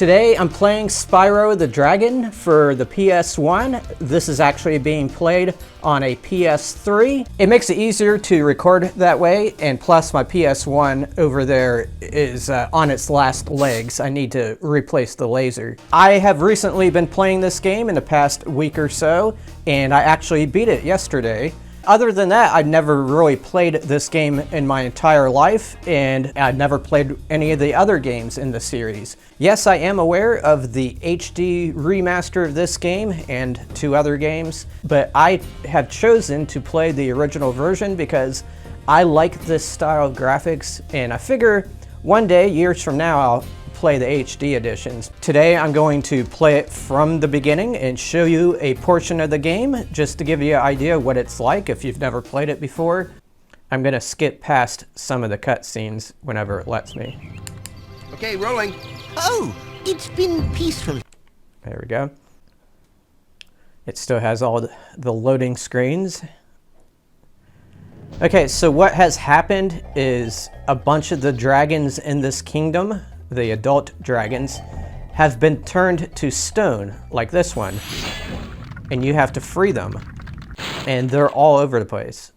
Today I'm playing Spyro the Dragon for the PS1. This is actually being played on a PS3. It makes it easier to record that way, and plus my PS1 over there is on its last legs. I need to replace the laser. I have recently been playing this game in the past week or so, and I actually beat it yesterday. Other than that, I've never really played this game in my entire life, and I've never played any of the other games in the series. Yes, I am aware of the HD remaster of this game and two other games, but I have chosen to play the original version because I like this style of graphics, and I figure one day, years from now, I'll play the HD editions. Today I'm going to play it from the beginning and show you a portion of the game just to give you an idea what it's like if you've never played it before. I'm gonna skip past some of the cutscenes whenever it lets me. Okay, rolling. Oh, it's been peaceful. There we go. It still has all the loading screens. Okay, so what has happened is a bunch of the dragons in this kingdom, the adult dragons, have been turned to stone, like this one. And you have to free them. And they're all over the place.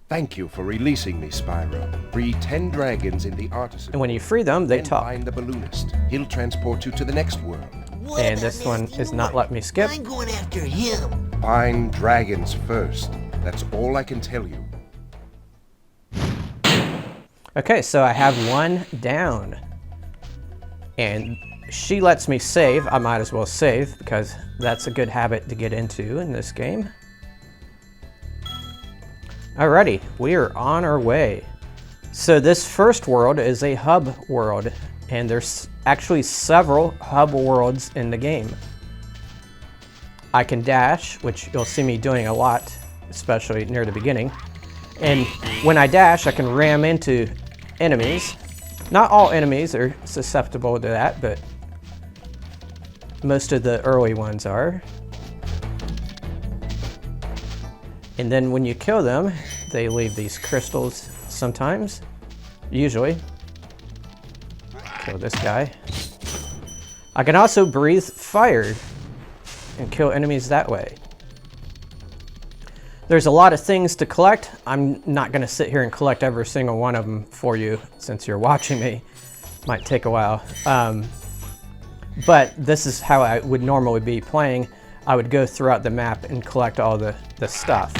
Thank you for releasing me, Spyro. Free 10 dragons in the artisan. And when you free them, they then talk. find the balloonist. He'll transport you to the next world. What And about this one Nessie is not Boy? letting me skip. I'm going after him. Find dragons first. That's all I can tell you. Okay, so I have one down. And she lets me save. I might as well save because that's a good habit to get into in this game. Alrighty, we are on our way. So this first world is a hub world, and there's actually several hub worlds in the game. I can dash, which you'll see me doing a lot, especially near the beginning. And when I dash, I can ram into enemies. Not all enemies are susceptible to that, but most of the early ones are. And then when you kill them, they leave these crystals sometimes, usually. Kill this guy. I can also breathe fire and kill enemies that way. There's a lot of things to collect. I'm not gonna sit here and collect every single one of them for you since you're watching me. Might take a while. But this is how I would normally be playing. I would go throughout the map and collect all the stuff.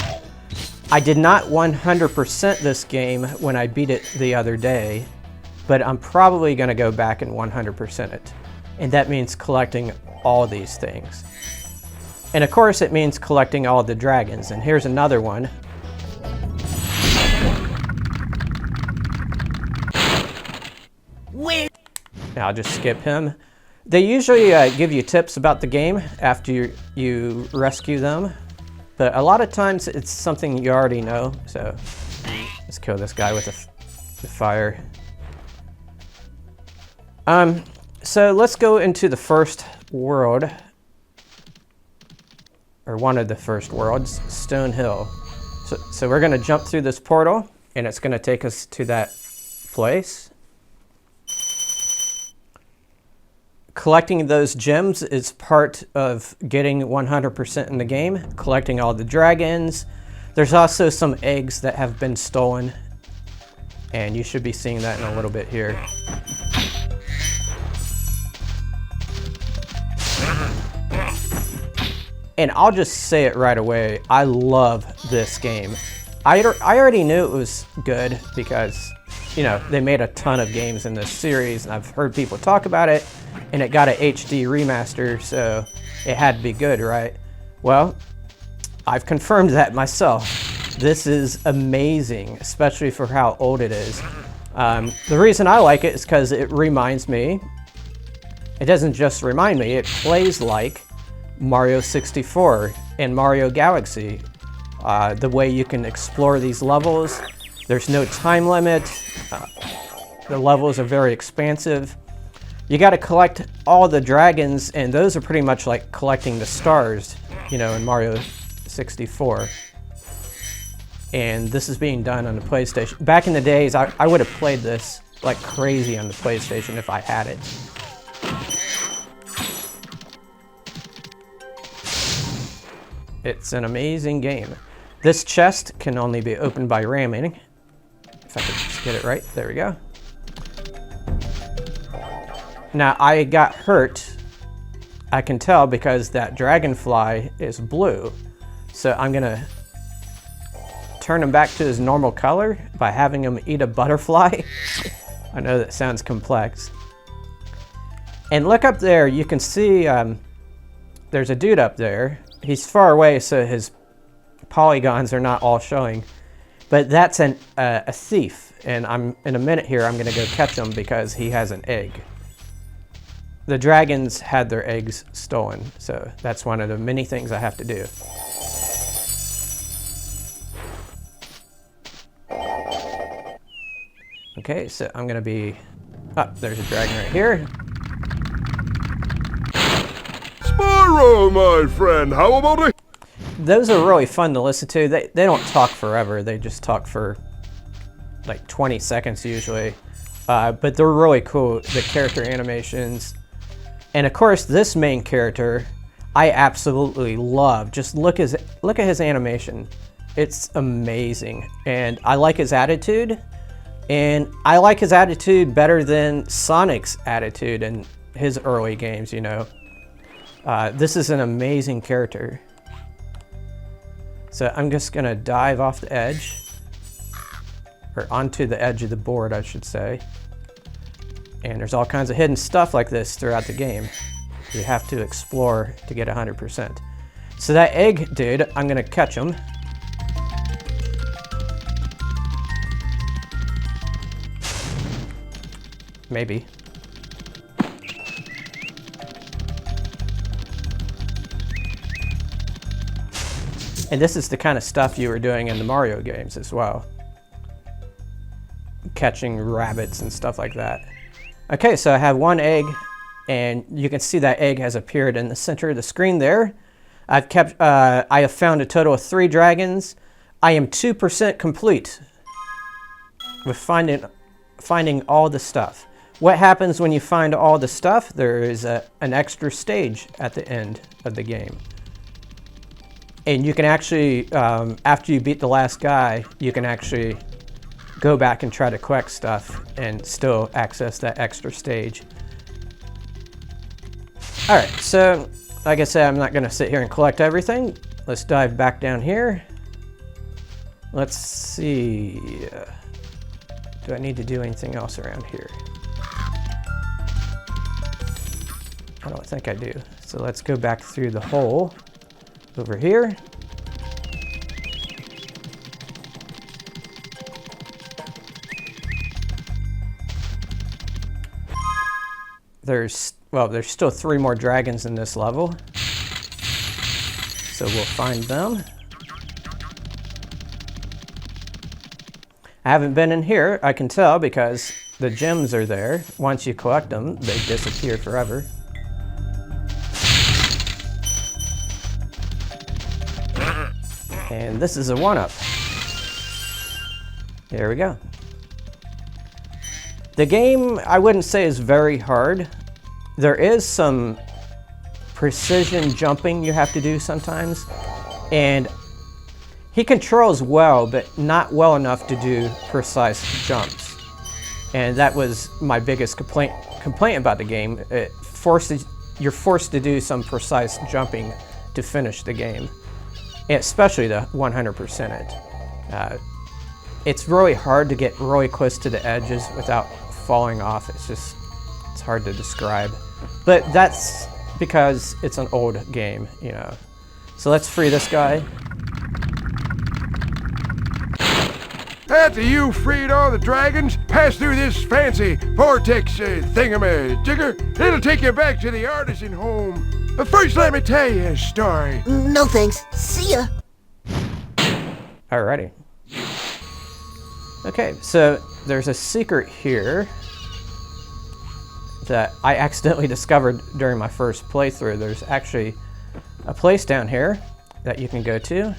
I did not 100% this game when I beat it the other day, but I'm probably gonna go back and 100% it. And that means collecting all these things. And of course it means collecting all the dragons. And here's another one. Where? Now I'll just skip him. They usually give you tips about the game after you rescue them. But a lot of times it's something you already know. So let's kill this guy with the fire. So let's go into the first world. Or one of the first worlds, Stone Hill. So we're gonna jump through this portal, and it's gonna take us to that place. Collecting those gems is part of getting 100% in the game, collecting all the dragons. There's also some eggs that have been stolen, and you should be seeing that in a little bit here. And I'll just say it right away, I love this game. I already knew it was good because, you know, they made a ton of games in this series, and I've heard people talk about it, and it got an HD remaster, so it had to be good, right? Well, I've confirmed that myself. This is amazing, especially for how old it is. The reason I like it is because it reminds me, it doesn't just remind me, it plays like Mario 64 and Mario Galaxy. The way you can explore these levels, there's no time limit. The levels are very expansive. You got to collect all the dragons, and those are pretty much like collecting the stars, you know, in Mario 64. And this is being done on the PlayStation. Back in the days, I would have played this like crazy on the PlayStation if I had it. It's an amazing game. This chest can only be opened by ramming. If I could just get it right, there we go. Now I got hurt, I can tell, because that dragonfly is blue. So I'm gonna turn him back to his normal color by having him eat a butterfly. I know that sounds complex. And look up there, you can see there's a dude up there. He's far away, so his polygons are not all showing. But that's a thief, and in a minute here I'm gonna go catch him because he has an egg. The dragons had their eggs stolen, so that's one of the many things I have to do. Okay, so I'm gonna be... Oh, there's a dragon right here. Spyro, my friend, how about it? Those are really fun to listen to. They don't talk forever, they just talk for like 20 seconds usually. But they're really cool, the character animations. And of course, this main character, I absolutely love. Just look at his animation. It's amazing. And I like his attitude. And I like his attitude better than Sonic's attitude in his early games, you know. This is an amazing character. So I'm just gonna dive off the edge. Or onto the edge of the board, I should say. And there's all kinds of hidden stuff like this throughout the game. You have to explore to get 100%. So that egg dude, I'm gonna catch him. Maybe. And this is the kind of stuff you were doing in the Mario games as well. Catching rabbits and stuff like that. Okay, so I have one egg, and you can see that egg has appeared in the center of the screen there. I have found a total of 3 dragons. I am 2% complete with finding all the stuff. What happens when you find all the stuff? There is an extra stage at the end of the game. And you can actually, after you beat the last guy, you can actually go back and try to collect stuff and still access that extra stage. All right, so like I said, I'm not gonna sit here and collect everything. Let's dive back down here. Let's see. Do I need to do anything else around here? I don't think I do. So let's go back through the hole over here. There's still 3 more dragons in this level. So we'll find them. I haven't been in here, I can tell, because the gems are there. Once you collect them, they disappear forever. And this is a 1-up. There we go. The game, I wouldn't say is very hard. There is some precision jumping you have to do sometimes. And he controls well, but not well enough to do precise jumps. And that was my biggest complaint about the game. You're forced to do some precise jumping to finish the game. Especially the 100% it. It's really hard to get really close to the edges without falling off. It's hard to describe. But that's because it's an old game, you know. So let's free this guy. After you freed all the dragons, pass through this fancy vortex thingamajigger. It'll take you back to the artisan home. But first let me tell you a story. No thanks. See ya. Alrighty. Okay, so there's a secret here that I accidentally discovered during my first playthrough. There's actually a place down here that you can go to.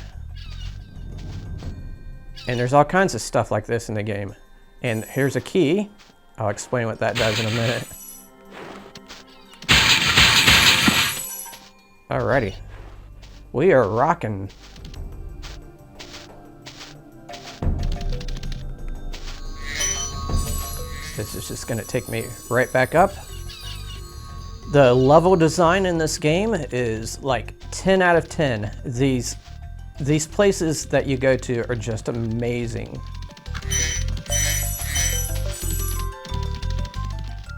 And there's all kinds of stuff like this in the game. And here's a key. I'll explain what that does in a minute. Alrighty. We are rocking. This is just gonna take me right back up. The level design in this game is like 10 out of 10. These places that you go to are just amazing.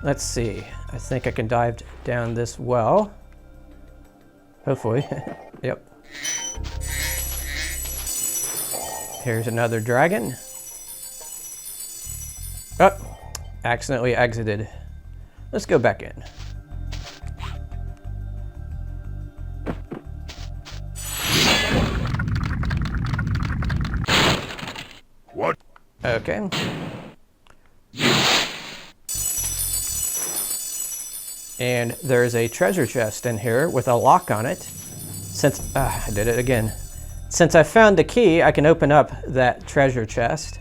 Let's see. I think I can dive down this well. Hopefully. Yep. Here's another dragon. Oh, accidentally exited. Let's go back in. What? Okay. And there's a treasure chest in here with a lock on it. Since, I did it again. Since I found the key, I can open up that treasure chest.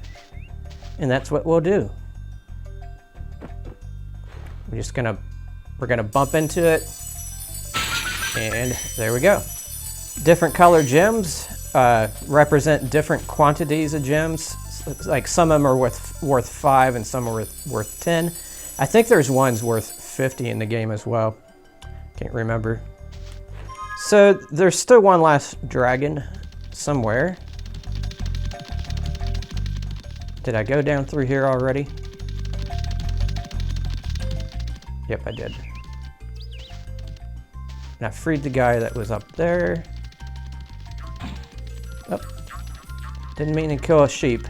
And that's what we'll do. We're gonna bump into it. And there we go. Different color gems represent different quantities of gems. Like some of them are worth 5 and some are worth 10. I think there's ones worth 50 in the game as well. Can't remember. So there's still one last dragon somewhere. Did I go down through here already? Yep, I did. And I freed the guy that was up there. Oh, didn't mean to kill a sheep.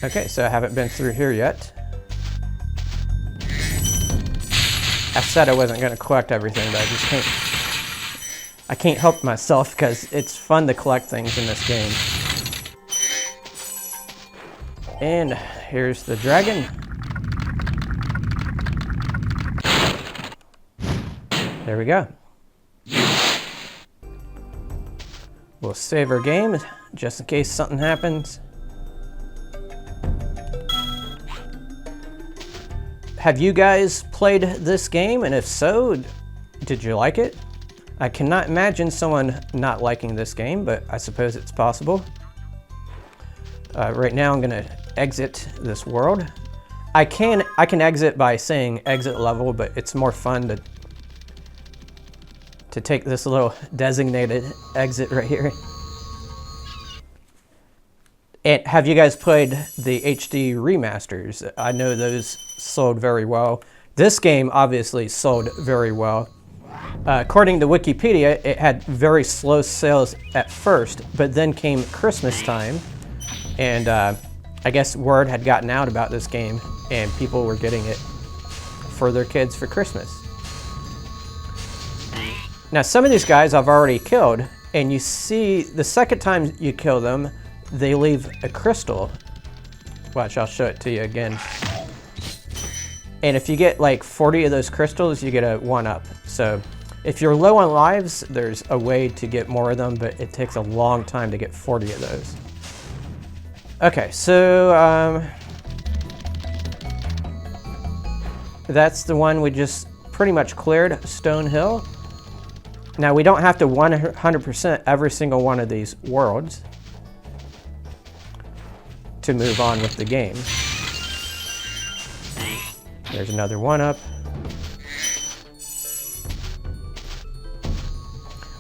Okay, so I haven't been through here yet. I said I wasn't going to collect everything, but I can't help myself because it's fun to collect things in this game. And here's the dragon. There we go. We'll save our game just in case something happens. Have you guys played this game? And if so, did you like it? I cannot imagine someone not liking this game, but I suppose it's possible. Right now I'm gonna exit this world. I can exit by saying exit level, but it's more fun to take this little designated exit right here. And have you guys played the HD remasters? I know those sold very well. This game obviously sold very well. According to Wikipedia, it had very slow sales at first, but then came Christmas time, and I guess word had gotten out about this game, and people were getting it for their kids for Christmas. Now, some of these guys I've already killed, and you see the second time you kill them, they leave a crystal. Watch, I'll show it to you again. And if you get like 40 of those crystals, you get a 1-up. So if you're low on lives, there's a way to get more of them, but it takes a long time to get 40 of those. Okay, so that's the one we just pretty much cleared, Stone Hill. Now we don't have to 100% every single one of these worlds to move on with the game. There's another 1-up.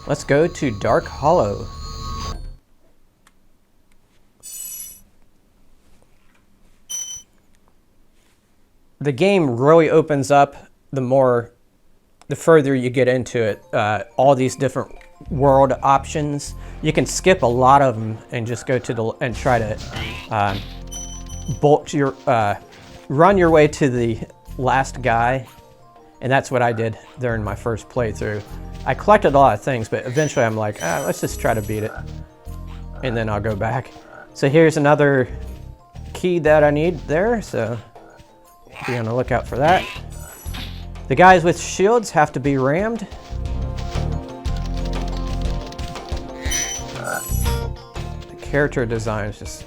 Let's go to Dark Hollow. The game really opens up the further you get into it. All these different world options. You can skip a lot of them and just go to and try to run your way to the last guy, and that's what I did during my first playthrough. I collected a lot of things, but eventually I'm like, let's just try to beat it, and then I'll go back. So here's another key that I need there, so be on the lookout for that. The guys with shields have to be rammed. The character design is just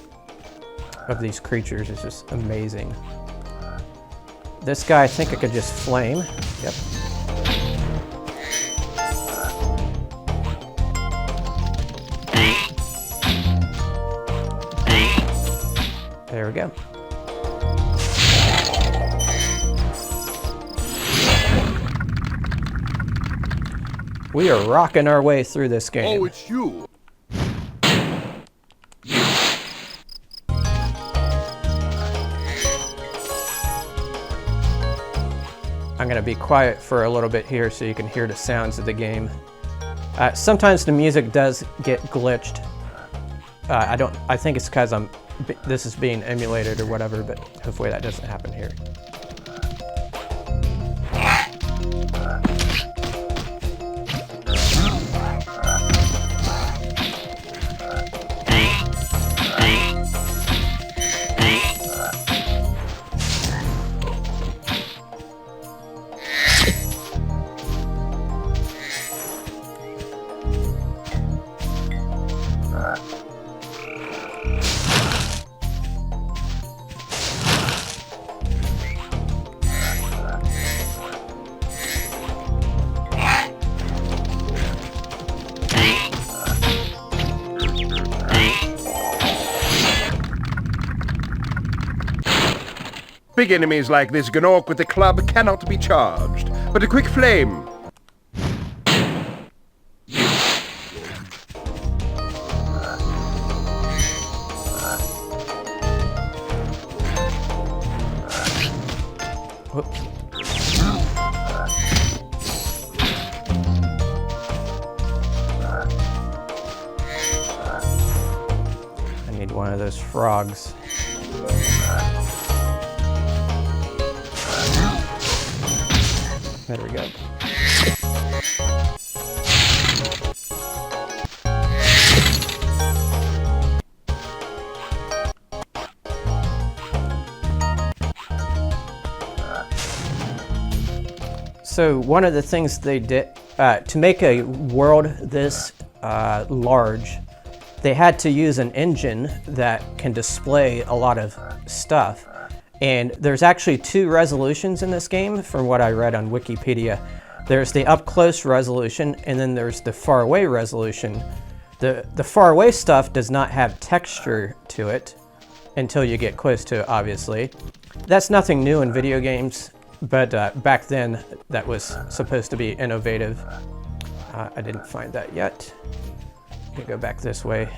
of these creatures is just amazing. This guy, I think I could just flame. Yep. There we go. We are rocking our way through this game. Oh, it's you. I'm going to be quiet for a little bit here so you can hear the sounds of the game. Sometimes the music does get glitched. I think it's because this is being emulated or whatever, but hopefully that doesn't happen here. Big enemies like this Gnorc with the club cannot be charged, but a quick flame. Whoops. I need one of those frogs. There we go. So one of the things they did to make a world this large, they had to use an engine that can display a lot of stuff. And there's actually two resolutions in this game from what I read on Wikipedia. There's the up close resolution and then there's the far away resolution. The far away stuff does not have texture to it until you get close to it, obviously. That's nothing new in video games, but back then that was supposed to be innovative. I didn't find that yet. I'm gonna go back this way.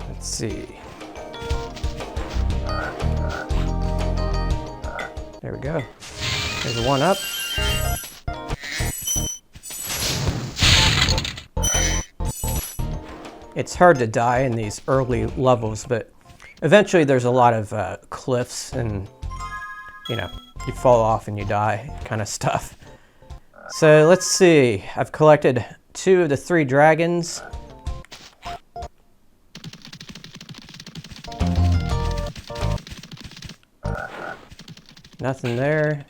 Let's see. There we go. There's one up. It's hard to die in these early levels, but eventually there's a lot of cliffs and, you know, you fall off and you die kind of stuff. So let's see. I've collected 2 of the 3 dragons. Nothing there.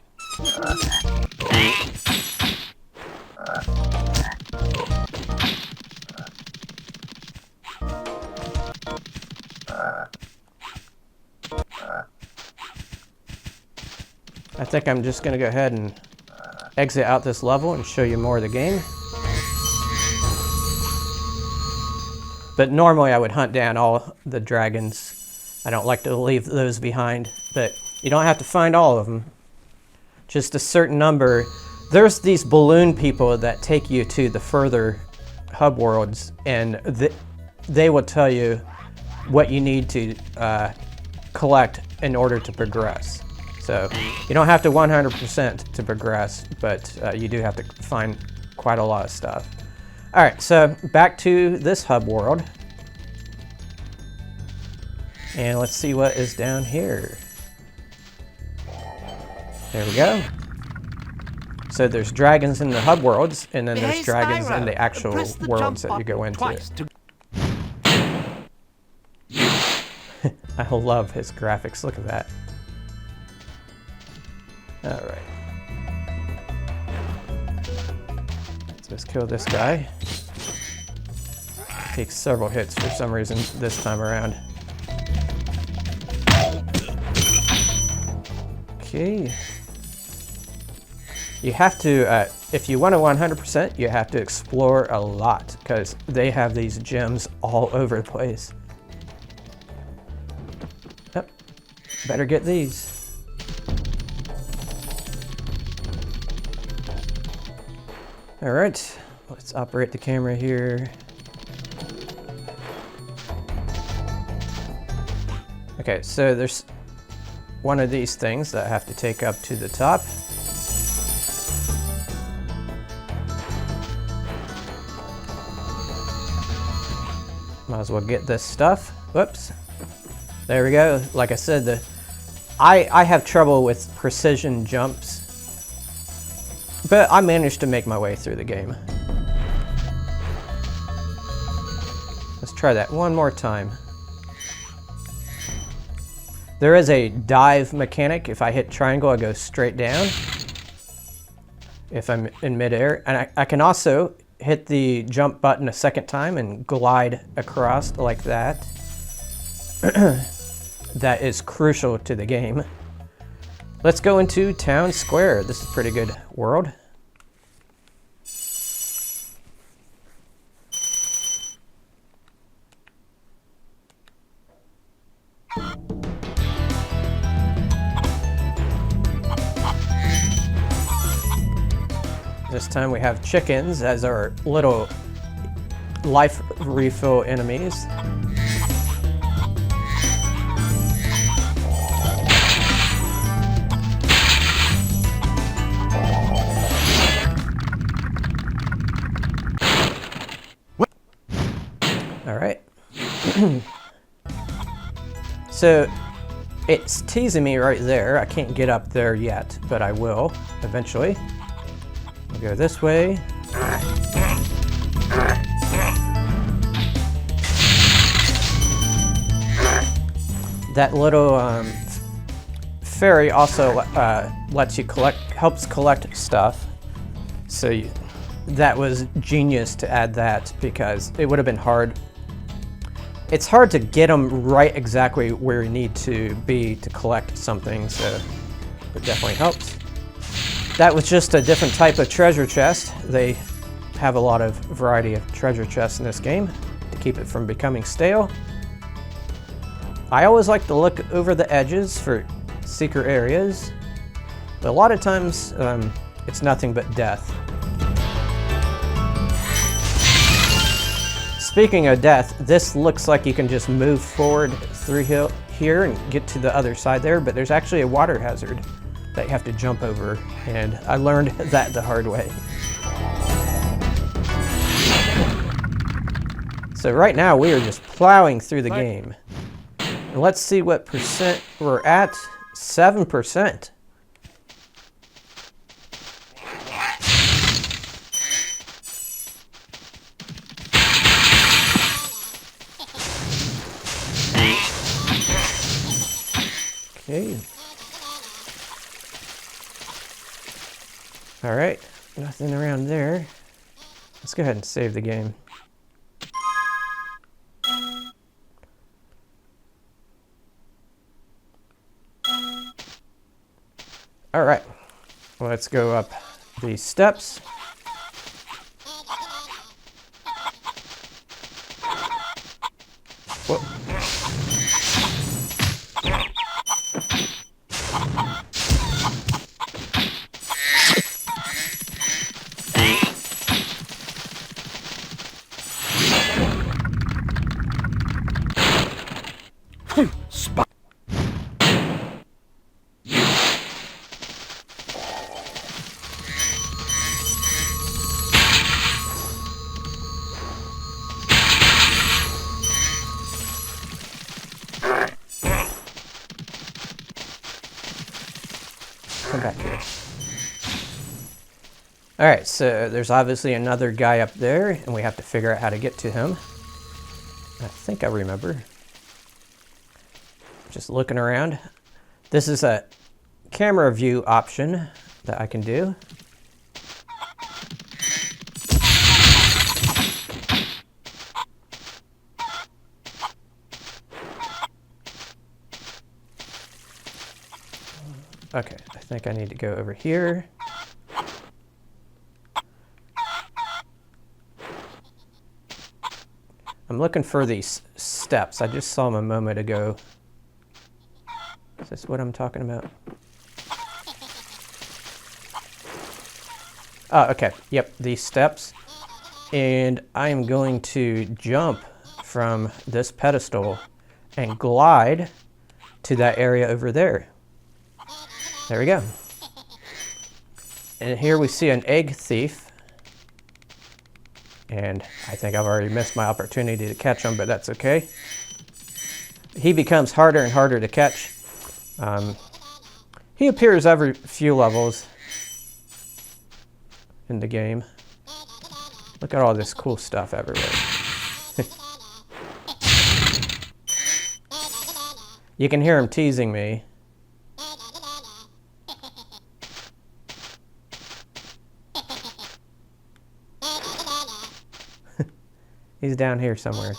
I think I'm just going to go ahead and exit out this level and show you more of the game. But normally I would hunt down all the dragons. I don't like to leave those behind, but you don't have to find all of them. Just a certain number. There's these balloon people that take you to the further hub worlds, and they will tell you what you need to collect in order to progress. So you don't have to 100% to progress, but you do have to find quite a lot of stuff. All right, so back to this hub world. And let's see what is down here. There we go. So there's dragons in the hub worlds, and then there's dragons in the actual worlds that you go into. I love his graphics, look at that. All right. Just kill this guy. Takes several hits for some reason this time around. Okay. You have to, if you want to 100%, you have to explore a lot because they have these gems all over the place. Yep. Better get these. All right, let's operate the camera here. Okay, so there's one of these things that I have to take up to the top. Might as well get this stuff. Whoops. There we go. Like I said, I have trouble with precision jumps. But I managed to make my way through the game. Let's try that one more time. There is a dive mechanic. If I hit triangle, I go straight down. If I'm in midair. And I can also hit the jump button a second time and glide across like that. That is crucial to the game. Let's go into Town Square. This is a pretty good world. This time we have chickens as our little life refill enemies. All right. So it's teasing me right there. I can't get up there yet, but I will eventually. I'll go this way. That little fairy also lets you helps collect stuff. So that was genius to add that because it would have been hard. It's hard to get them right exactly where you need to be to collect something, so it definitely helps. That was just a different type of treasure chest. They have a lot of variety of treasure chests in this game to keep it from becoming stale. I always like to look over the edges for secret areas, but a lot of times it's nothing but death. Speaking of death, this looks like you can just move forward through here and get to the other side there, but there's actually a water hazard that you have to jump over, and I learned that the hard way. So right now we are just plowing through the game. And let's see what percent we're at. 7%. Okay. All right, nothing around there. Let's go ahead and save the game. All right, let's go up these steps. Whoa. Come back here. All right, so there's obviously another guy up there, and we have to figure out how to get to him. I think I remember. Just looking around. This is a camera view option that I can do. Okay, I think I need to go over here. I'm looking for these steps. I just saw them a moment ago. Is this what I'm talking about? Oh, okay. Yep, these steps. And I am going to jump from this pedestal and glide to that area over there. There we go. And here we see an egg thief. And I think I've already missed my opportunity to catch him, but that's okay. He becomes harder and harder to catch. He appears every few levels in the game. Look at all this cool stuff everywhere. You can hear him teasing me. He's down here somewhere.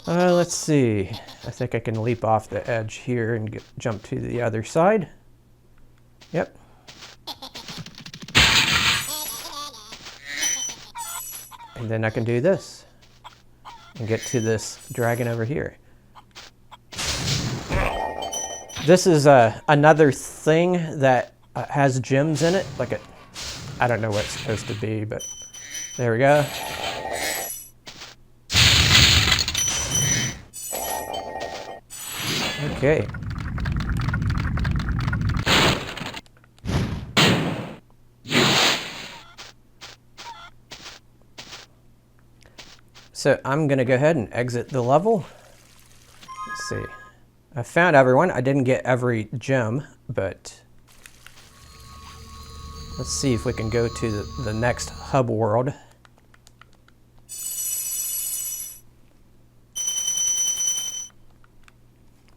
Let's see. I think I can leap off the edge here and jump to the other side. Yep. And then I can do this and get to this dragon over here. This is another thing that has gems in it. Like I don't know what it's supposed to be, but there we go. Okay. So I'm going to go ahead and exit the level. Let's see. I found everyone. I didn't get every gem, but let's see if we can go to the next hub world.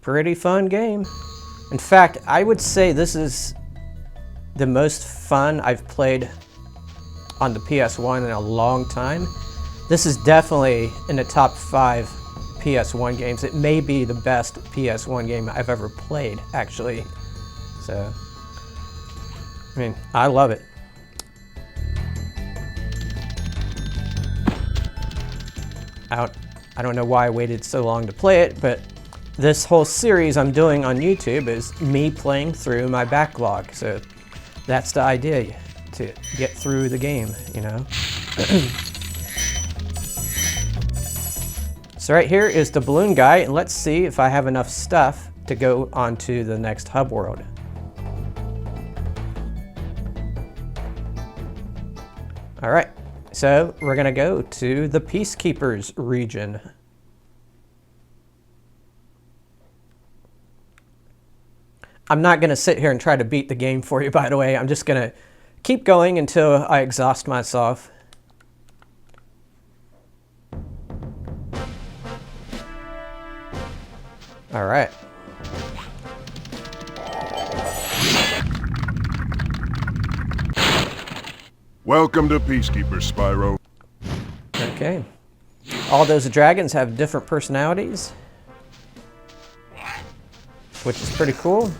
Pretty fun game. In fact, I would say this is the most fun I've played on the PS1 in a long time. This is definitely in the top 5 PS1 games. It may be the best PS1 game I've ever played, actually. So, I mean, I love it. I don't know why I waited so long to play it, but this whole series I'm doing on YouTube is me playing through my backlog. So that's the idea, to get through the game, you know. So right here is the balloon guy, and let's see if I have enough stuff to go on to the next hub world. All right, so we're gonna go to the Peacekeepers region. I'm not gonna sit here and try to beat the game for you, by the way. I'm just gonna keep going until I exhaust myself. All right. Welcome to Peacekeepers, Spyro. Okay. All those dragons have different personalities, which is pretty cool.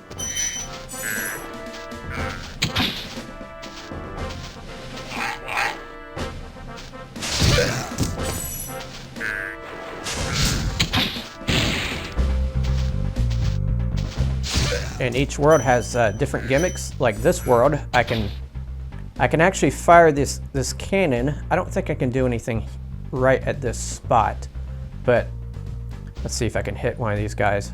And each world has different gimmicks. Like this world, I can actually fire this cannon. I don't think I can do anything right at this spot, but let's see if I can hit one of these guys.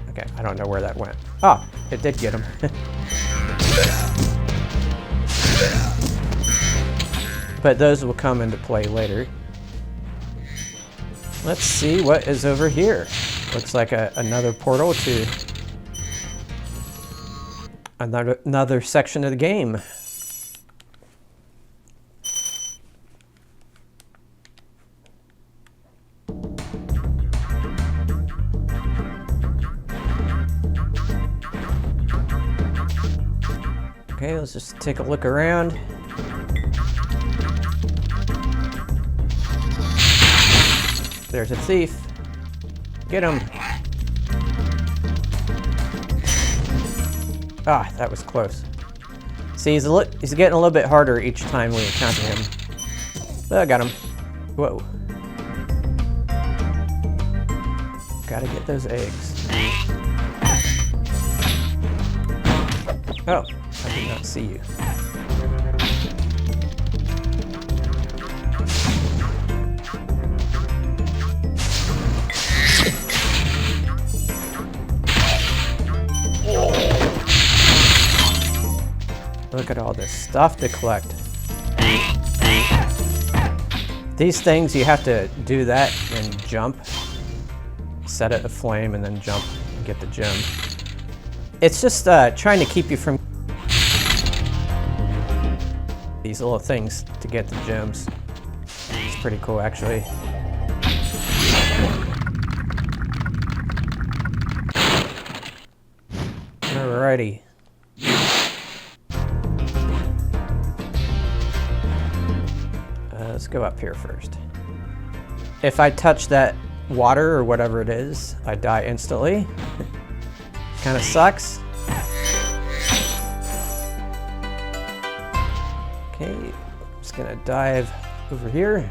Okay, I don't know where that went. Oh, it did get him. But those will come into play later. Let's see what is over here. Looks like another portal to another section of the game. Okay, let's just take a look around. There's a thief. Get him. Ah, that was close. See, he's getting a little bit harder each time we encounter him. But I got him. Whoa. Gotta get those eggs. Oh, I did not see you. Look at all this stuff to collect. These things, you have to do that and jump. Set it aflame and then jump and get the gem. It's just trying to keep you from these little things to get the gems. It's pretty cool, actually. Alrighty. Let's go up here first. If I touch that water or whatever it is, I die instantly. Kind of sucks. Okay, I'm just gonna dive over here.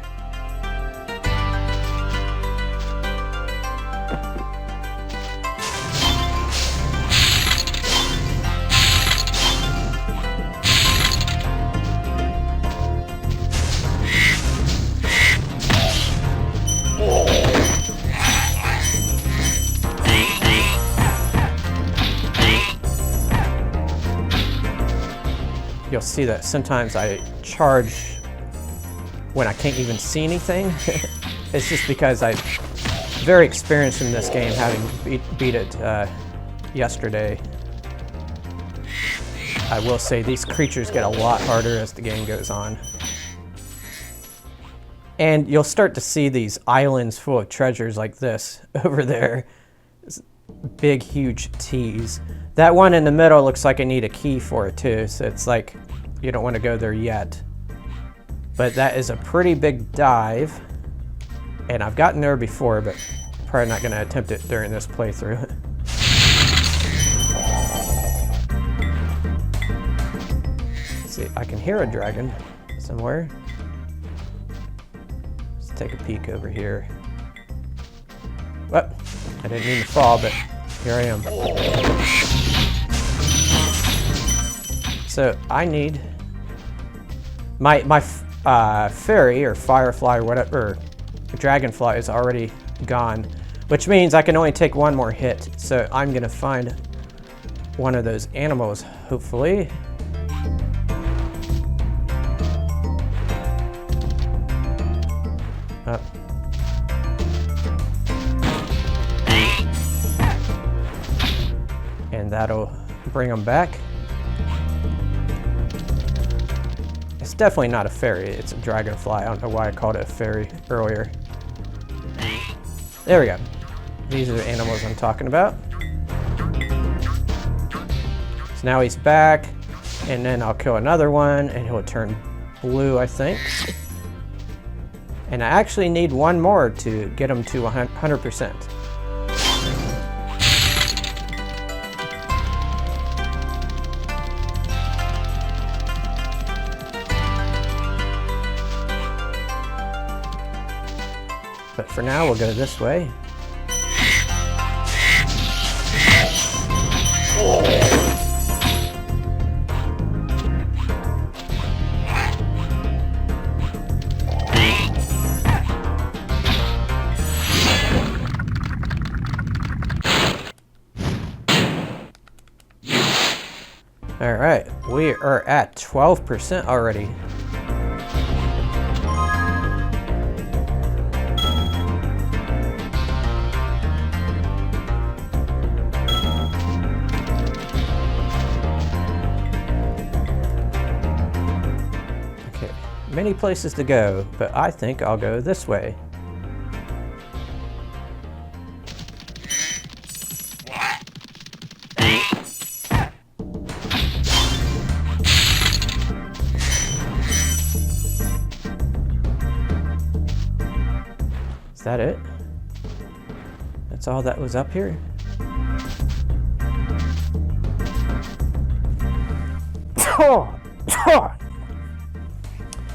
You'll see that sometimes I charge when I can't even see anything. It's just because I'm very experienced in this game, having beat it yesterday. I will say these creatures get a lot harder as the game goes on. And you'll start to see these islands full of treasures like this over there. Big, huge T's. That one in the middle looks like I need a key for it too, so it's like you don't want to go there yet. But that is a pretty big dive, and I've gotten there before, but probably not going to attempt it during this playthrough. Let's see, I can hear a dragon somewhere. Let's take a peek over here. Well, I didn't mean to fall, but here I am. So I need my fairy or firefly or whatever, or dragonfly is already gone, which means I can only take one more hit. So I'm gonna find one of those animals, hopefully. Oh. And that'll bring them back. It's definitely not a fairy, it's a dragonfly. I don't know why I called it a fairy earlier. There we go. These are the animals I'm talking about. So now he's back, and then I'll kill another one, and he'll turn blue, I think. And I actually need one more to get him to 100%. But for now, we'll go this way. All right, we are at 12% already. Many places to go, but I think I'll go this way. So that it? That's all that was up here?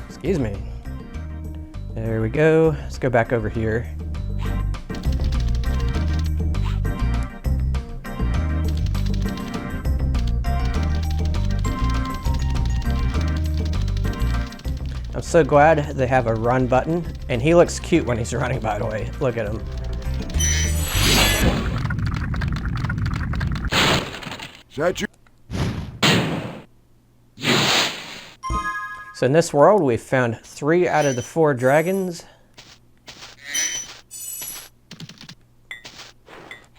Excuse me. There we go. Let's go back over here. I'm so glad they have a run button, and he looks cute when he's running, by the way. Look at him. Is that you? So in this world, we've found 3 out of the 4 dragons.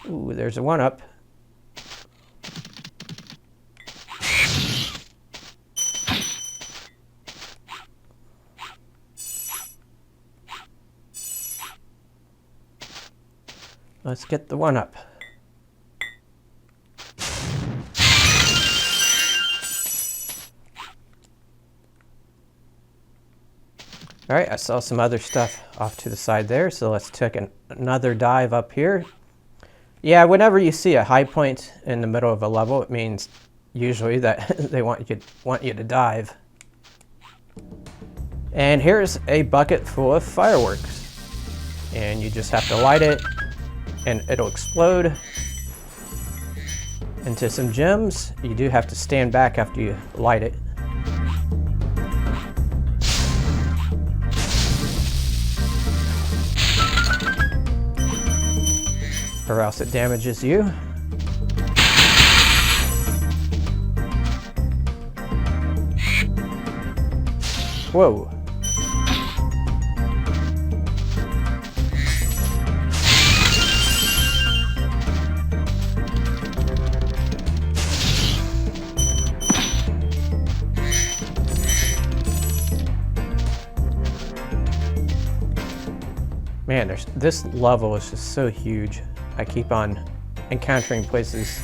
Ooh, there's a 1-up. Let's get the 1-up. All right, I saw some other stuff off to the side there, so let's take another dive up here. Yeah, whenever you see a high point in the middle of a level, it means usually that they want you to dive. And here's a bucket full of fireworks. And you just have to light it, and it'll explode into some gems. You do have to stand back after you light it. Or else it damages you. Whoa. Man, this level is just so huge. I keep on encountering places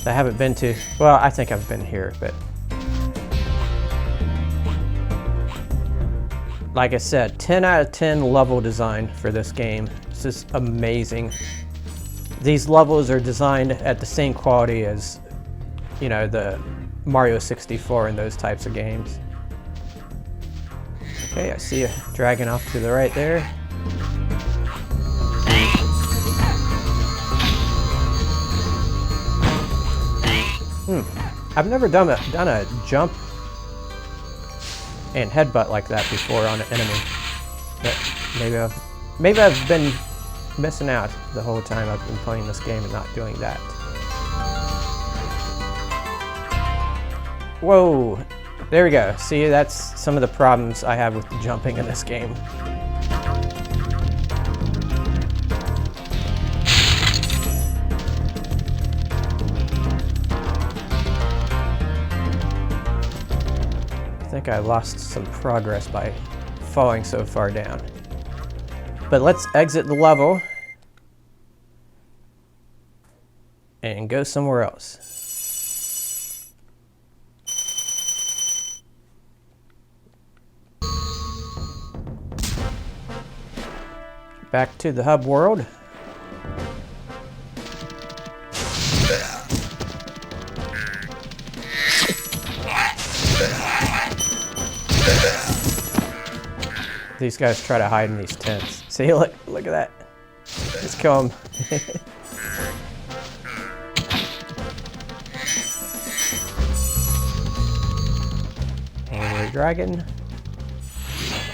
that I haven't been to. Well, I think I've been here, but like I said, 10 out of 10 level design for this game. This is amazing. These levels are designed at the same quality as, you know, the Mario 64 and those types of games. Okay, I see a dragon off to the right there. I've never done a jump and headbutt like that before on an enemy. But maybe I've been missing out the whole time I've been playing this game and not doing that. Whoa! There we go. See, that's some of the problems I have with the jumping in this game. I think I lost some progress by falling so far down. But let's exit the level and go somewhere else. Back to the hub world. These guys try to hide in these tents. See, look at that. Just kill them. Angry dragon.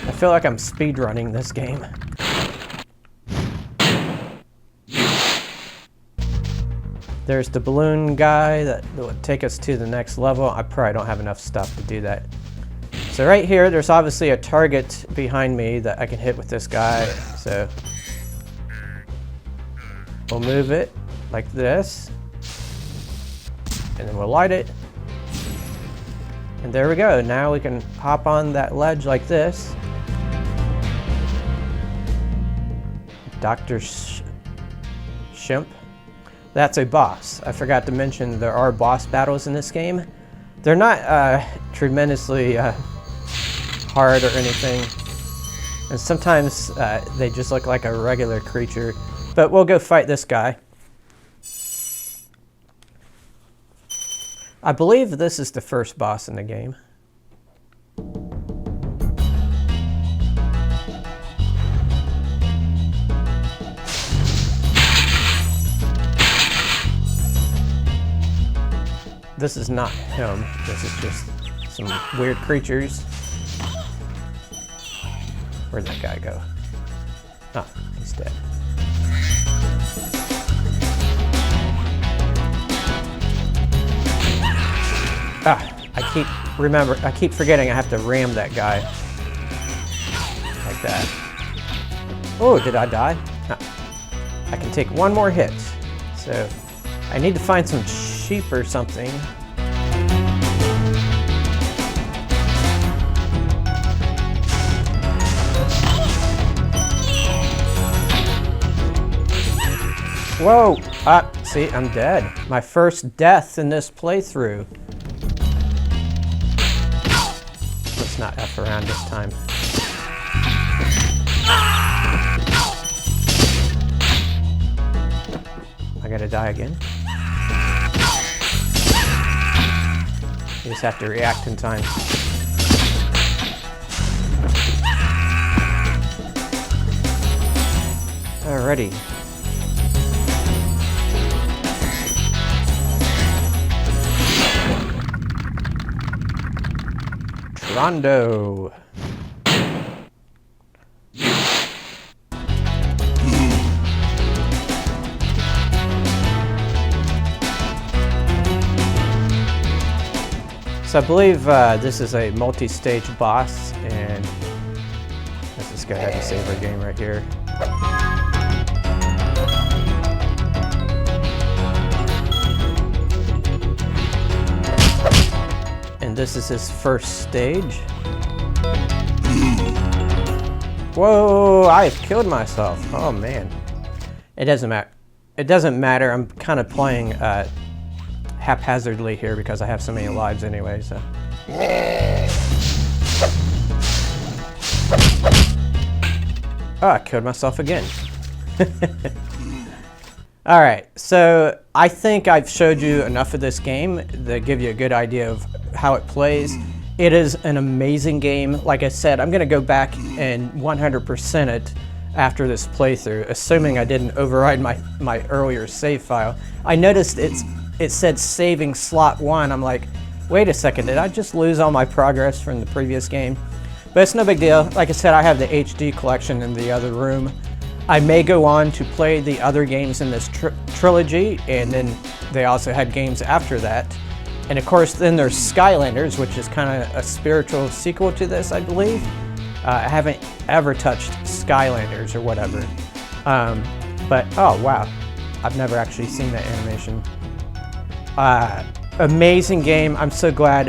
I feel like I'm speedrunning this game. There's the balloon guy that will take us to the next level. I probably don't have enough stuff to do that. So right here, there's obviously a target behind me that I can hit with this guy. So we'll move it like this, and then we'll light it. And there we go. Now we can hop on that ledge like this. Dr. Shimp. That's a boss. I forgot to mention there are boss battles in this game. They're not tremendously hard or anything. And sometimes they just look like a regular creature. But we'll go fight this guy. I believe this is the first boss in the game. This is not him. This is just some weird creatures. Where'd that guy go? Oh, he's dead. I keep forgetting I have to ram that guy. Like that. Oh, did I die? No. I can take one more hit. So, I need to find some sheep or something. Whoa! See, I'm dead. My first death in this playthrough. Let's not F around this time. I gotta die again. You just have to react in time. Alrighty. Rondo. So I believe this is a multi-stage boss, and let's just go ahead and save our game right here. And this is his first stage. Whoa, I have killed myself. Oh man. It doesn't matter. It doesn't matter. I'm kind of playing haphazardly here because I have so many lives anyway, so. Oh, I killed myself again. All right, so I think I've showed you enough of this game to give you a good idea of how it plays. It is an amazing game. Like I said, I'm gonna go back and 100% it after this playthrough, assuming I didn't override my earlier save file. I noticed it said saving slot 1. I'm like, wait a second, did I just lose all my progress from the previous game? But it's no big deal. Like I said, I have the HD collection in the other room. I may go on to play the other games in this trilogy, and then they also had games after that. And of course, then there's Skylanders, which is kind of a spiritual sequel to this, I believe. I haven't ever touched Skylanders or whatever. But, oh wow, I've never actually seen that animation. Amazing game. I'm so glad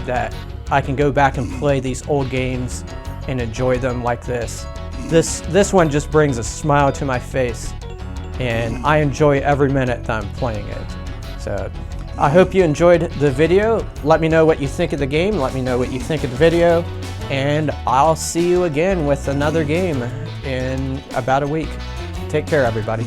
that I can go back and play these old games and enjoy them like this. This one just brings a smile to my face, and I enjoy every minute that I'm playing it. So I hope you enjoyed the video. Let me know what you think of the game. Let me know what you think of the video, and I'll see you again with another game in about a week. Take care, everybody.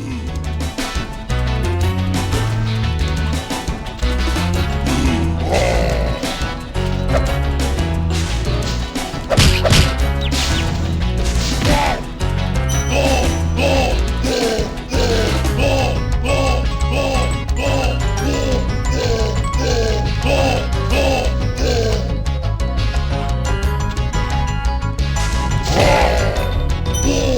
Yeah.